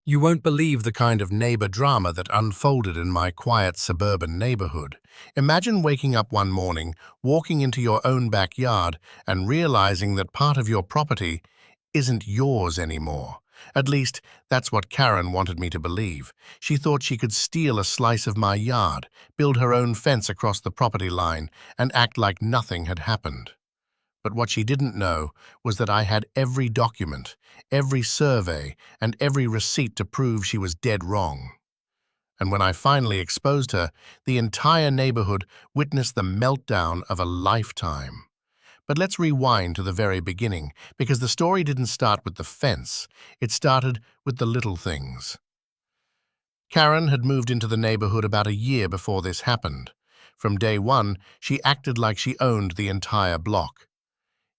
You won't believe the kind of neighbor drama that unfolded in my quiet suburban neighborhood. Imagine waking up one morning, walking into your own backyard, and realizing that part of your property isn't yours anymore. At least, that's what Karen wanted me to believe. She thought she could steal a slice of my yard, build her own fence across the property line, and act like nothing had happened. But what she didn't know was that I had every document, every survey, and every receipt to prove she was dead wrong. And when I finally exposed her, the entire neighborhood witnessed the meltdown of a lifetime. But let's rewind to the very beginning, because the story didn't start with the fence. It started with the little things. Karen had moved into the neighborhood about a year before this happened. From day one, she acted like she owned the entire block.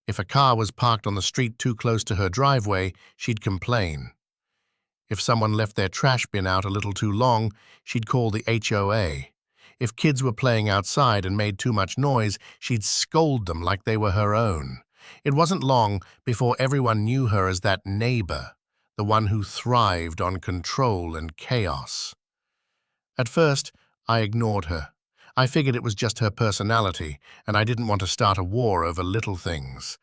If a car was parked on the street too close to her driveway, she'd complain. If someone left their trash bin out a little too long, she'd call the HOA. If kids were playing outside and made too much noise, she'd scold them like they were her own. It wasn't long before everyone knew her as that neighbor, the one who thrived on control and chaos. At first, I ignored her. I figured it was just her personality, and I didn't want to start a war over little things.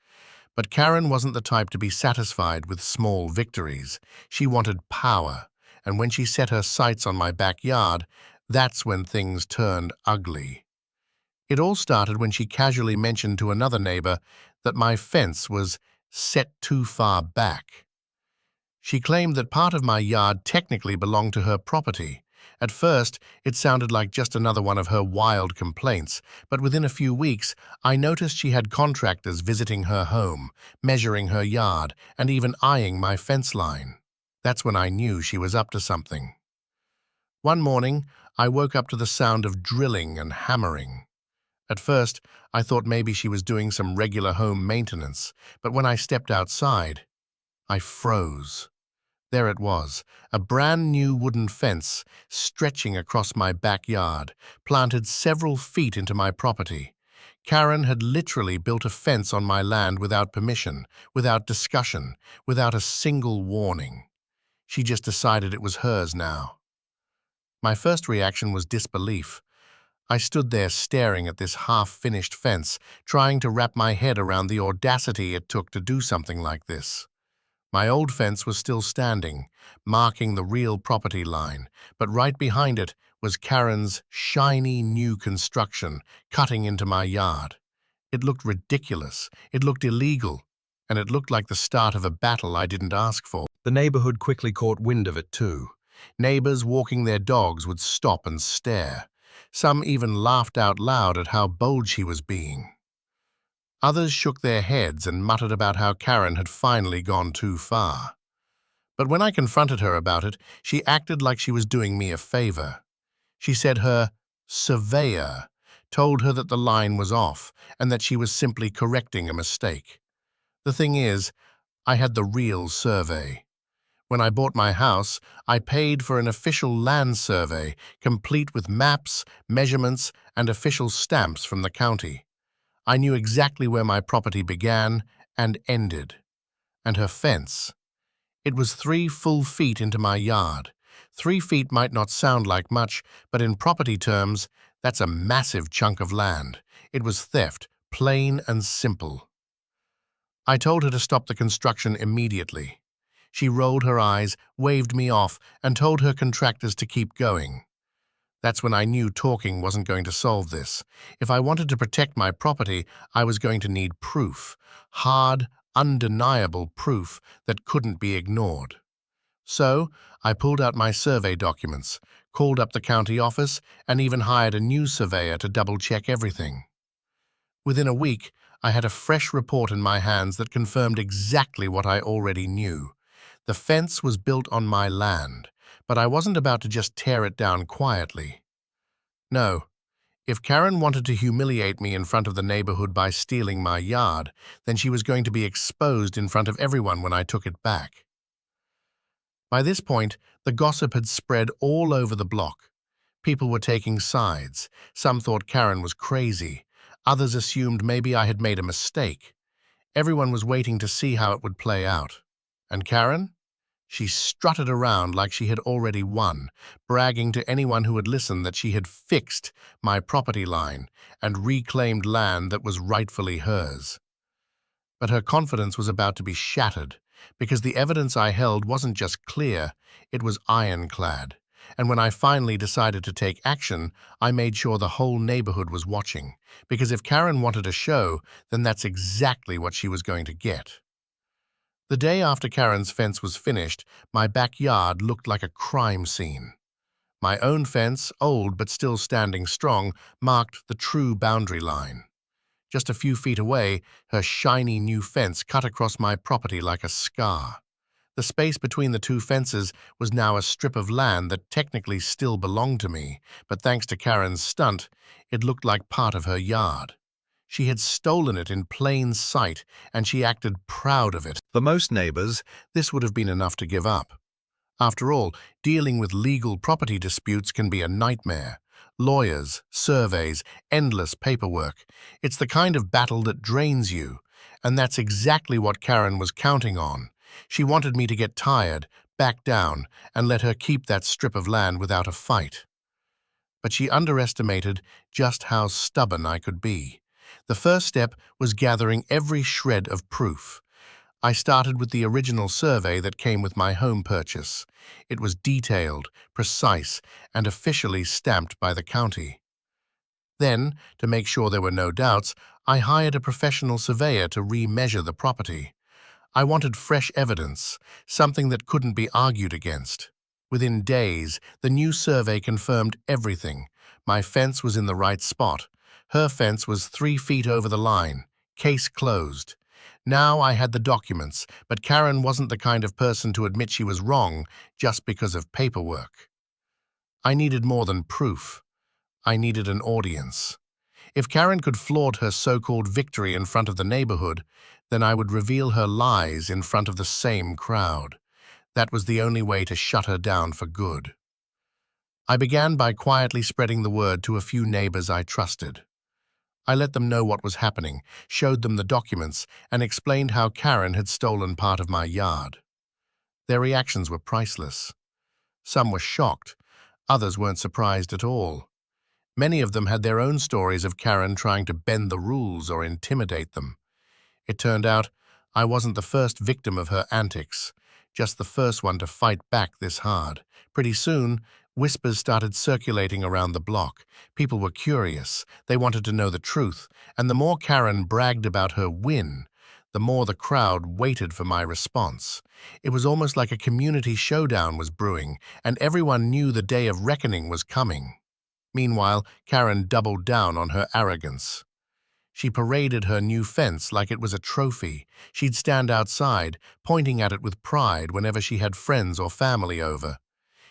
But Karen wasn't the type to be satisfied with small victories. She wanted power, and when she set her sights on my backyard, that's when things turned ugly. It all started when she casually mentioned to another neighbor that my fence was set too far back. She claimed that part of my yard technically belonged to her property. At first, it sounded like just another one of her wild complaints, but within a few weeks, I noticed she had contractors visiting her home, measuring her yard, and even eyeing my fence line. That's when I knew she was up to something. One morning, I woke up to the sound of drilling and hammering. At first, I thought maybe she was doing some regular home maintenance, but when I stepped outside, I froze. There it was, a brand new wooden fence stretching across my backyard, planted several feet into my property. Karen had literally built a fence on my land without permission, without discussion, without a single warning. She just decided it was hers now. My first reaction was disbelief. I stood there staring at this half-finished fence, trying to wrap my head around the audacity it took to do something like this. My old fence was still standing, marking the real property line, but right behind it was Karen's shiny new construction cutting into my yard. It looked ridiculous, it looked illegal, and it looked like the start of a battle I didn't ask for. The neighborhood quickly caught wind of it too. Neighbors walking their dogs would stop and stare. Some even laughed out loud at how bold she was being. Others shook their heads and muttered about how Karen had finally gone too far. But when I confronted her about it, she acted like she was doing me a favor. She said her surveyor told her that the line was off and that she was simply correcting a mistake. The thing is, I had the real survey. When I bought my house, I paid for an official land survey, complete with maps, measurements, and official stamps from the county. I knew exactly where my property began and ended. And her fence. It was 3 full feet into my yard. 3 feet might not sound like much, but in property terms, that's a massive chunk of land. It was theft, plain and simple. I told her to stop the construction immediately. She rolled her eyes, waved me off, and told her contractors to keep going. That's when I knew talking wasn't going to solve this. If I wanted to protect my property, I was going to need proof. Hard, undeniable proof that couldn't be ignored. So, I pulled out my survey documents, called up the county office, and even hired a new surveyor to double-check everything. Within a week, I had a fresh report in my hands that confirmed exactly what I already knew. The fence was built on my land, but I wasn't about to just tear it down quietly. No, if Karen wanted to humiliate me in front of the neighborhood by stealing my yard, then she was going to be exposed in front of everyone when I took it back. By this point, the gossip had spread all over the block. People were taking sides. Some thought Karen was crazy. Others assumed maybe I had made a mistake. Everyone was waiting to see how it would play out. And Karen? She strutted around like she had already won, bragging to anyone who would listen that she had fixed my property line and reclaimed land that was rightfully hers. But her confidence was about to be shattered, because the evidence I held wasn't just clear, it was ironclad. And when I finally decided to take action, I made sure the whole neighborhood was watching, because if Karen wanted a show, then that's exactly what she was going to get. The day after Karen's fence was finished, my backyard looked like a crime scene. My own fence, old but still standing strong, marked the true boundary line. Just a few feet away, her shiny new fence cut across my property like a scar. The space between the two fences was now a strip of land that technically still belonged to me, but thanks to Karen's stunt, it looked like part of her yard. She had stolen it in plain sight, and she acted proud of it. For most neighbors, this would have been enough to give up. After all, dealing with legal property disputes can be a nightmare. Lawyers, surveys, endless paperwork. It's the kind of battle that drains you, and that's exactly what Karen was counting on. She wanted me to get tired, back down, and let her keep that strip of land without a fight. But she underestimated just how stubborn I could be. The first step was gathering every shred of proof. I started with the original survey that came with my home purchase. It was detailed, precise, and officially stamped by the county. Then, to make sure there were no doubts, I hired a professional surveyor to re-measure the property. I wanted fresh evidence, something that couldn't be argued against. Within days, the new survey confirmed everything. My fence was in the right spot. Her fence was 3 feet over the line. Case closed. Now I had the documents, but Karen wasn't the kind of person to admit she was wrong just because of paperwork. I needed more than proof. I needed an audience. If Karen could flaunt her so-called victory in front of the neighborhood, then I would reveal her lies in front of the same crowd. That was the only way to shut her down for good. I began by quietly spreading the word to a few neighbors I trusted. I let them know what was happening, showed them the documents, and explained how Karen had stolen part of my yard. Their reactions were priceless. Some were shocked, others weren't surprised at all. Many of them had their own stories of Karen trying to bend the rules or intimidate them. It turned out I wasn't the first victim of her antics, just the first one to fight back this hard. Pretty soon, whispers started circulating around the block. People were curious, they wanted to know the truth, and the more Karen bragged about her win, the more the crowd waited for my response. It was almost like a community showdown was brewing, and everyone knew the day of reckoning was coming. Meanwhile, Karen doubled down on her arrogance. She paraded her new fence like it was a trophy. She'd stand outside, pointing at it with pride whenever she had friends or family over.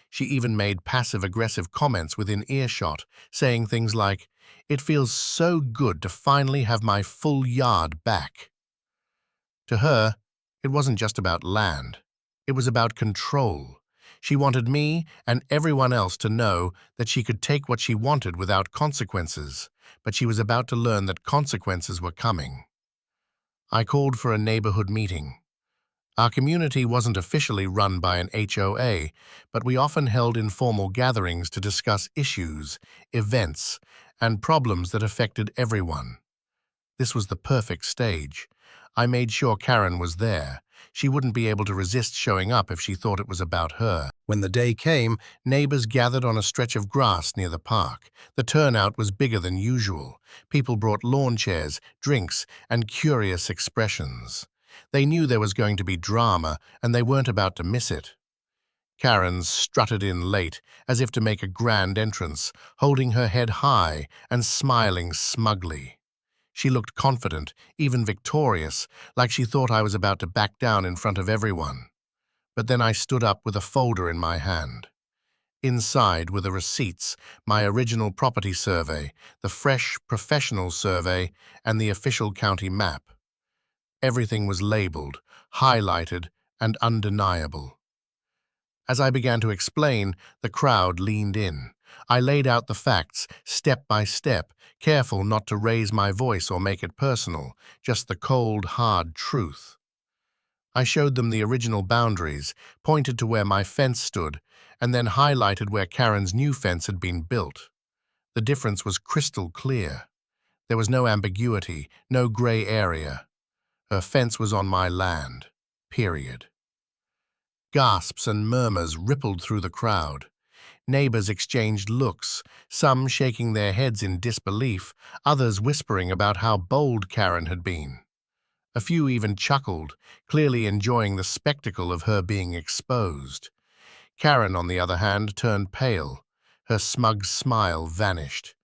She even made passive-aggressive comments within earshot, saying things like, "It feels so good to finally have my full yard back." To her, it wasn't just about land. It was about control. She wanted me and everyone else to know that she could take what she wanted without consequences, but she was about to learn that consequences were coming. I called for a neighborhood meeting. Our community wasn't officially run by an HOA, but we often held informal gatherings to discuss issues, events, and problems that affected everyone. This was the perfect stage. I made sure Karen was there. She wouldn't be able to resist showing up if she thought it was about her. When the day came, neighbors gathered on a stretch of grass near the park. The turnout was bigger than usual. People brought lawn chairs, drinks, and curious expressions. They knew there was going to be drama, and they weren't about to miss it. Karen strutted in late, as if to make a grand entrance, holding her head high and smiling smugly. She looked confident, even victorious, like she thought I was about to back down in front of everyone. But then I stood up with a folder in my hand. Inside were the receipts, my original property survey, the fresh professional survey, and the official county map. Everything was labeled, highlighted, and undeniable. As I began to explain, the crowd leaned in. I laid out the facts, step by step, careful not to raise my voice or make it personal, just the cold, hard truth. I showed them the original boundaries, pointed to where my fence stood, and then highlighted where Karen's new fence had been built. The difference was crystal clear. There was no ambiguity, no gray area. Her fence was on my land. Period. Gasps and murmurs rippled through the crowd. Neighbors exchanged looks, some shaking their heads in disbelief, others whispering about how bold Karen had been. A few even chuckled, clearly enjoying the spectacle of her being exposed. Karen, on the other hand, turned pale. Her smug smile vanished.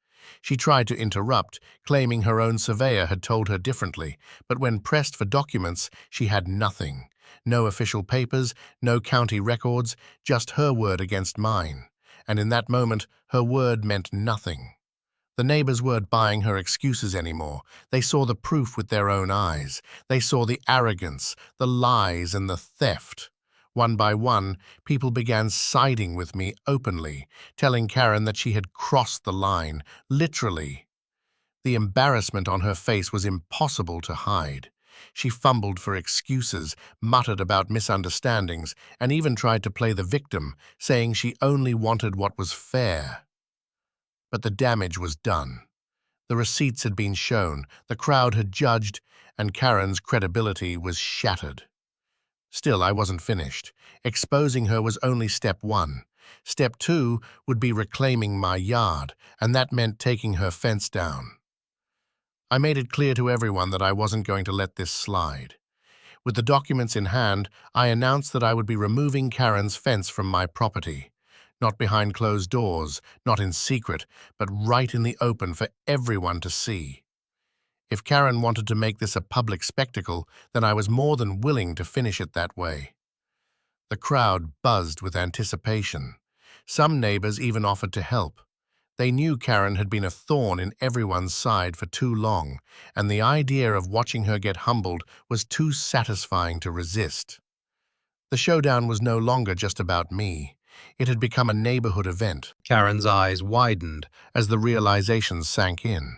She tried to interrupt, claiming her own surveyor had told her differently, but when pressed for documents, she had nothing. No official papers, no county records, just her word against mine. And in that moment, her word meant nothing. The neighbors weren't buying her excuses anymore. They saw the proof with their own eyes. They saw the arrogance, the lies, and the theft. One by one, people began siding with me openly, telling Karen that she had crossed the line, literally. The embarrassment on her face was impossible to hide. She fumbled for excuses, muttered about misunderstandings, and even tried to play the victim, saying she only wanted what was fair. But the damage was done. The receipts had been shown, the crowd had judged, and Karen's credibility was shattered. Still, I wasn't finished. Exposing her was only step one. Step two would be reclaiming my yard, and that meant taking her fence down. I made it clear to everyone that I wasn't going to let this slide. With the documents in hand, I announced that I would be removing Karen's fence from my property. Not behind closed doors, not in secret, but right in the open for everyone to see. If Karen wanted to make this a public spectacle, then I was more than willing to finish it that way. The crowd buzzed with anticipation. Some neighbors even offered to help. They knew Karen had been a thorn in everyone's side for too long, and the idea of watching her get humbled was too satisfying to resist. The showdown was no longer just about me. It had become a neighborhood event. Karen's eyes widened as the realization sank in.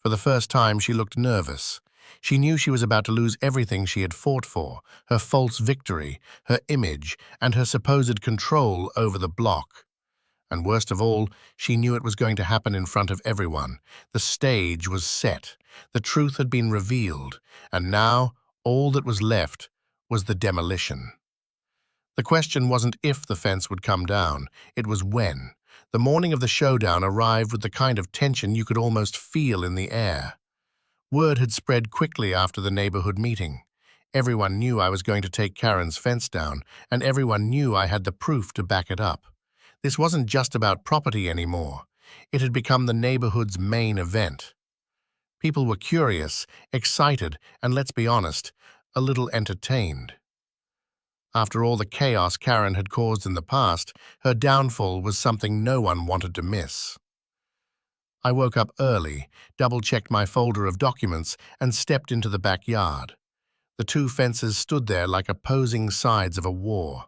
For the first time, she looked nervous. She knew she was about to lose everything she had fought for, her false victory, her image, and her supposed control over the block. And worst of all, she knew it was going to happen in front of everyone. The stage was set. The truth had been revealed, and now all that was left was the demolition. The question wasn't if the fence would come down, it was when. The morning of the showdown arrived with the kind of tension you could almost feel in the air. Word had spread quickly after the neighborhood meeting. Everyone knew I was going to take Karen's fence down, and everyone knew I had the proof to back it up. This wasn't just about property anymore. It had become the neighborhood's main event. People were curious, excited, and let's be honest, a little entertained. After all the chaos Karen had caused in the past, her downfall was something no one wanted to miss. I woke up early, double-checked my folder of documents, and stepped into the backyard. The two fences stood there like opposing sides of a war.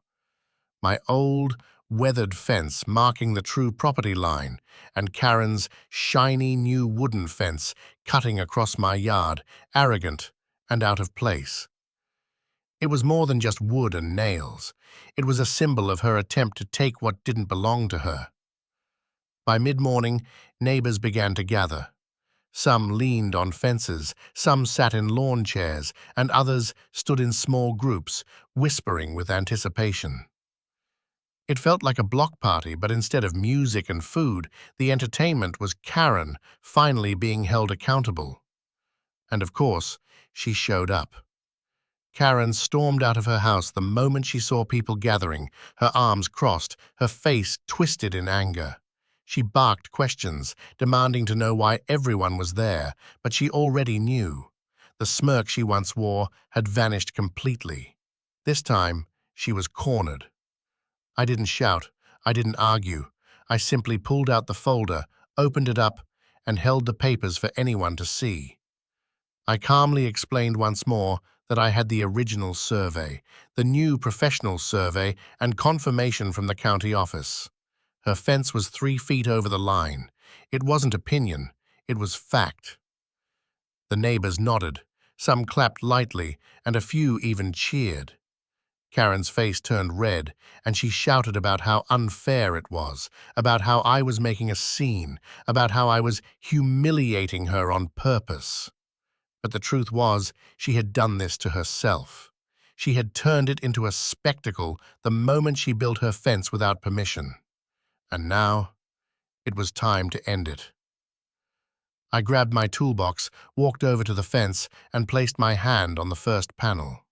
My old, weathered fence marking the true property line, and Karen's shiny new wooden fence cutting across my yard, arrogant and out of place. It was more than just wood and nails. It was a symbol of her attempt to take what didn't belong to her. By mid-morning, neighbors began to gather. Some leaned on fences, some sat in lawn chairs, and others stood in small groups, whispering with anticipation. It felt like a block party, but instead of music and food, the entertainment was Karen finally being held accountable. And of course, she showed up. Karen stormed out of her house the moment she saw people gathering, her arms crossed, her face twisted in anger. She barked questions, demanding to know why everyone was there, but she already knew. The smirk she once wore had vanished completely. This time, she was cornered. I didn't shout, I didn't argue. I simply pulled out the folder, opened it up, and held the papers for anyone to see. I calmly explained once more that I had the original survey, the new professional survey, and confirmation from the county office. Her fence was 3 feet over the line. It wasn't opinion, it was fact. The neighbors nodded. Some clapped lightly, and a few even cheered. Karen's face turned red, and she shouted about how unfair it was, about how I was making a scene, about how I was humiliating her on purpose. But the truth was, she had done this to herself. She had turned it into a spectacle the moment she built her fence without permission. And now, it was time to end it. I grabbed my toolbox, walked over to the fence, and placed my hand on the first panel.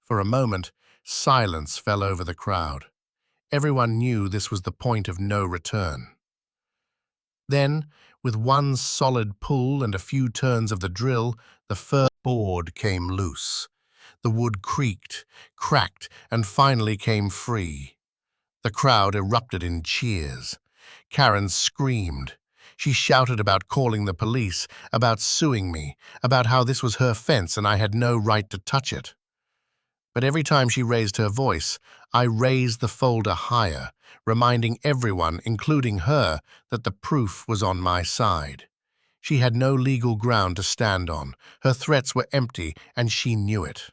For a moment, silence fell over the crowd. Everyone knew this was the point of no return. Then, with one solid pull and a few turns of the drill, the first board came loose. The wood creaked, cracked, and finally came free. The crowd erupted in cheers. Karen screamed. She shouted about calling the police, about suing me, about how this was her fence and I had no right to touch it. But every time she raised her voice, I raised the folder higher, reminding everyone, including her, that the proof was on my side. She had no legal ground to stand on. Her threats were empty, and she knew it.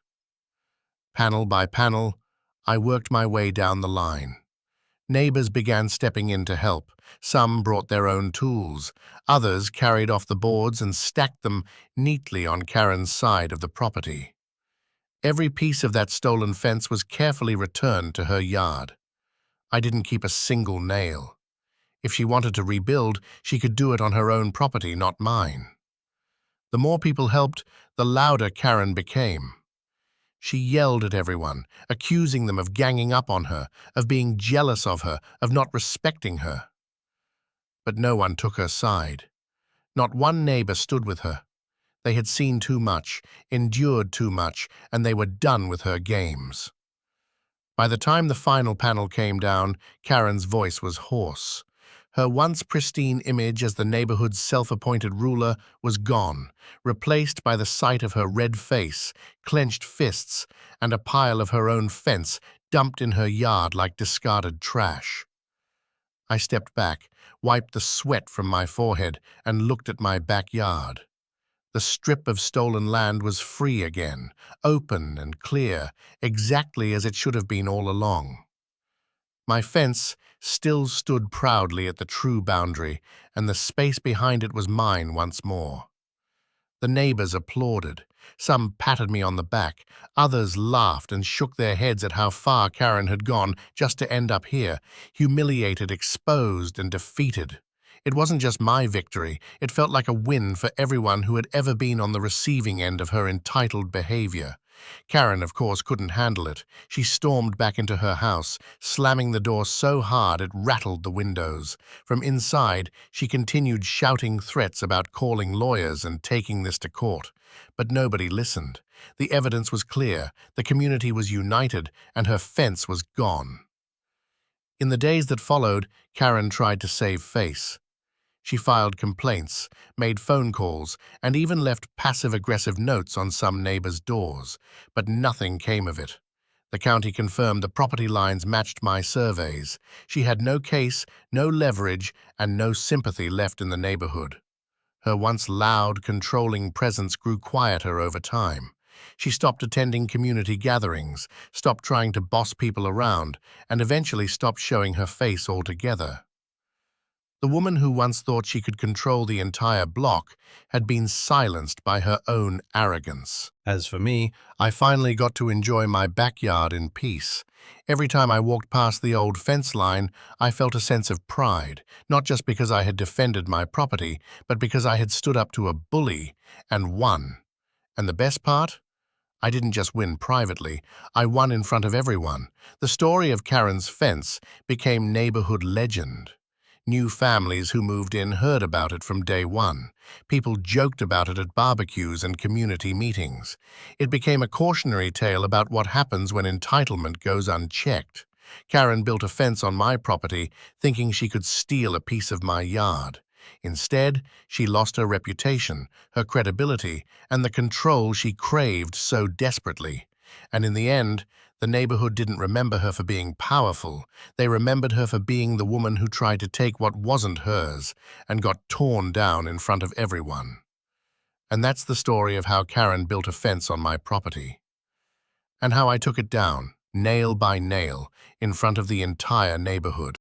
Panel by panel, I worked my way down the line. Neighbors began stepping in to help. Some brought their own tools. Others carried off the boards and stacked them neatly on Karen's side of the property. Every piece of that stolen fence was carefully returned to her yard. I didn't keep a single nail. If she wanted to rebuild, she could do it on her own property, not mine. The more people helped, the louder Karen became. She yelled at everyone, accusing them of ganging up on her, of being jealous of her, of not respecting her. But no one took her side. Not one neighbor stood with her. They had seen too much, endured too much, and they were done with her games. By the time the final panel came down, Karen's voice was hoarse. Her once pristine image as the neighborhood's self-appointed ruler was gone, replaced by the sight of her red face, clenched fists, and a pile of her own fence dumped in her yard like discarded trash. I stepped back, wiped the sweat from my forehead, and looked at my backyard. The strip of stolen land was free again, open and clear, exactly as it should have been all along. My fence still stood proudly at the true boundary, and the space behind it was mine once more. The neighbors applauded. Some patted me on the back. Others laughed and shook their heads at how far Karen had gone just to end up here, humiliated, exposed, and defeated. It wasn't just my victory. It felt like a win for everyone who had ever been on the receiving end of her entitled behavior. Karen, of course, couldn't handle it. She stormed back into her house, slamming the door so hard it rattled the windows. From inside, she continued shouting threats about calling lawyers and taking this to court. But nobody listened. The evidence was clear, the community was united, and her fence was gone. In the days that followed, Karen tried to save face. She filed complaints, made phone calls, and even left passive-aggressive notes on some neighbors' doors, but nothing came of it. The county confirmed the property lines matched my surveys. She had no case, no leverage, and no sympathy left in the neighborhood. Her once loud, controlling presence grew quieter over time. She stopped attending community gatherings, stopped trying to boss people around, and eventually stopped showing her face altogether. The woman who once thought she could control the entire block had been silenced by her own arrogance. As for me, I finally got to enjoy my backyard in peace. Every time I walked past the old fence line, I felt a sense of pride, not just because I had defended my property, but because I had stood up to a bully and won. And the best part? I didn't just win privately, I won in front of everyone. The story of Karen's fence became neighborhood legend. New families who moved in heard about it from day one. People joked about it at barbecues and community meetings. It became a cautionary tale about what happens when entitlement goes unchecked. Karen built a fence on my property, thinking she could steal a piece of my yard. Instead, she lost her reputation, her credibility, and the control she craved so desperately. And in the end, the neighborhood didn't remember her for being powerful. They remembered her for being the woman who tried to take what wasn't hers and got torn down in front of everyone. And that's the story of how Karen built a fence on my property, and how I took it down, nail by nail, in front of the entire neighborhood.